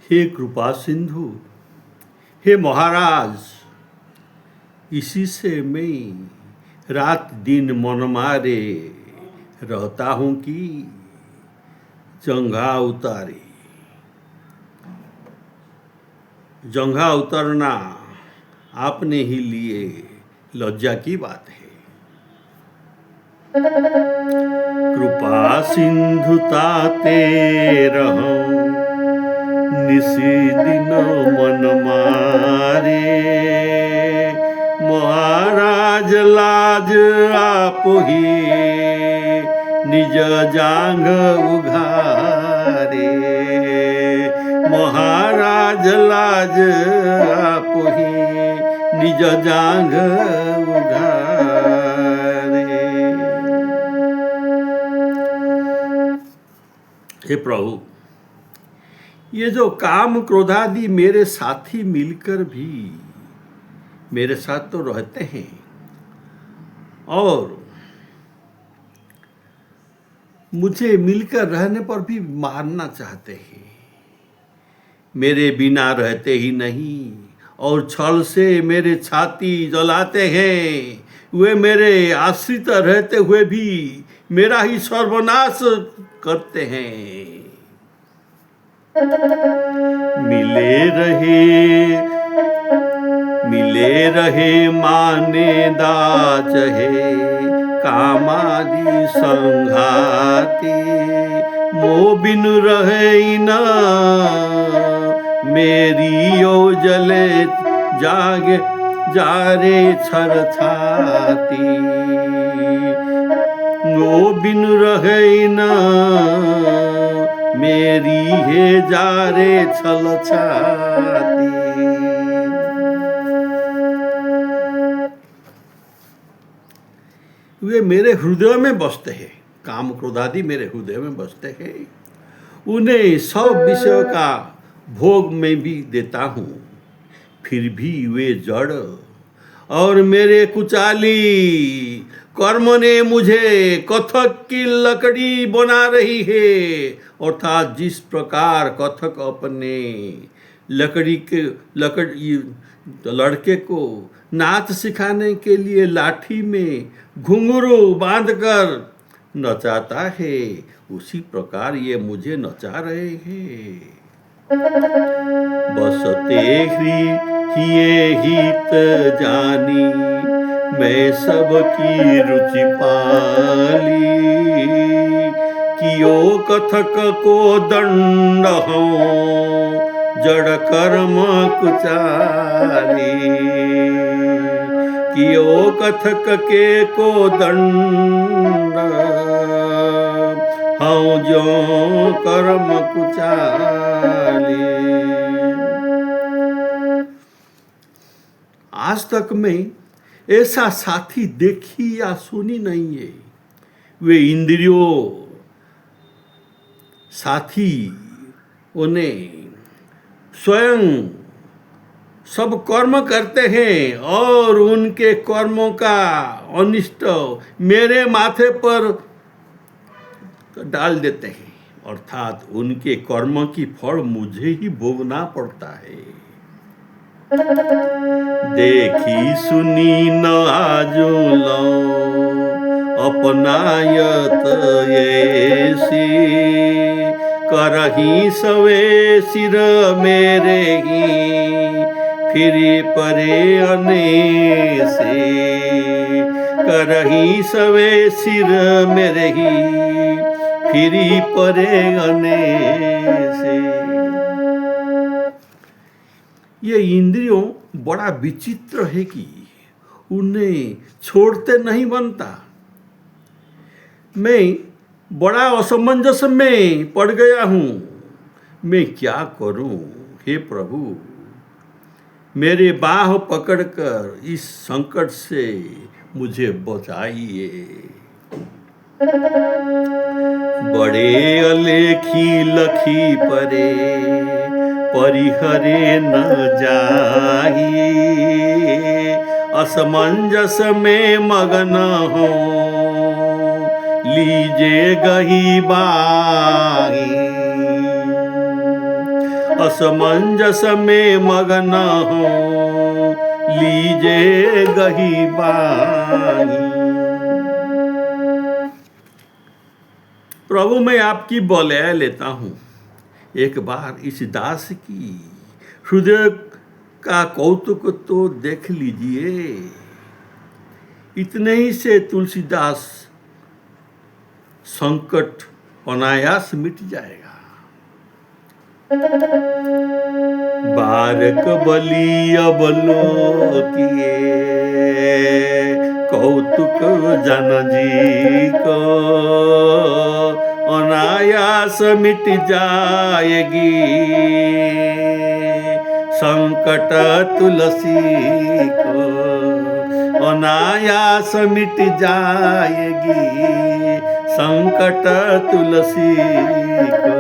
हे कृपा सिंधु, हे महाराज, इसी से मैं रात दिन मन मारे रहता हूँ कि जंघा उतारे। जंघा उतरना आपने ही लिए लज्जा की बात है। कृपा सिंधुता रहूं निसी दिन मन मारे। महाराज लाज आप ही निज जांघ उघारे। महाराज लाज आप ही निज जांघ उघारे। हे प्रभु, ये जो काम क्रोधादि मेरे साथी मिलकर भी मेरे साथ तो रहते हैं और मुझे मिलकर रहने पर भी मारना चाहते हैं। मेरे बिना रहते ही नहीं और छल से मेरे छाती जलाते हैं। वे मेरे आश्रित रहते हुए भी मेरा ही सर्वनाश करते हैं। मिले रहे माने दाच है कामादि संघाती। मो बिन रहे न मेरी ओ जले जागे जारे छर छाती। मो बिन रहे न मेरी है जारे छल छाती। वे मेरे हृदय में बसते हैं। काम क्रोधादि मेरे हृदय में बसते हैं। उन्हें सब विषय का भोग मैं भी देता हूँ, फिर भी वे जड़ और मेरे कुचाली कर्म ने मुझे कथक की लकड़ी बना रही है। अर्थात जिस प्रकार कथक अपने लड़के को नाच सिखाने के लिए लाठी में घुंघरू बांधकर नचाता है, उसी प्रकार ये मुझे नचा रहे हैं। बसते हिये हित जानी मैं सबकी रुचि पाली। कियो कथक को दंड हूँ जड़ कर्म कुचाली। कियो कथक के को दंड हूँ जो कर्म कुचाली। आज तक मैं ऐसा साथी देखी या सुनी नहीं है। वे इंद्रियों साथी उन्हें स्वयं सब कर्म करते हैं और उनके कर्मों का अनिष्ट मेरे माथे पर डाल देते हैं। अर्थात उनके कर्म की फल मुझे ही भोगना पड़ता है। देखी सुनी न आजो लो अपनायत ऐसी। करही सवे सिर मेरे ही फिरी परे अनेसे। करही सवे सिर मेरे ही फिरी परे अनेसे। ये इंद्रियों बड़ा विचित्र है कि उन्हें छोड़ते नहीं बनता। मैं बड़ा असमंजस में पड़ गया हूँ। मैं क्या करूँ हे प्रभु, मेरे बाह पकड़कर इस संकट से मुझे बचाइए। बड़े अलेखी लखी परे परिहरे न जाही। असमंजस में मगन हो लीजे गही बाही। असमंजस में मगन हो, लीजे गही बानी। प्रभु मैं आपकी बौलय लेता हूँ, एक बार इस दास की हृदय का कौतुक तो देख लीजिए। इतने ही से तुलसीदास संकट अनायास मिट जाएगा। बारक बलि अवलोकिए, कौतुक जन जी को, अनायास मिट जाएगी संकट तुलसी को, अनायास मिट जाएगी संकट तुलसी को।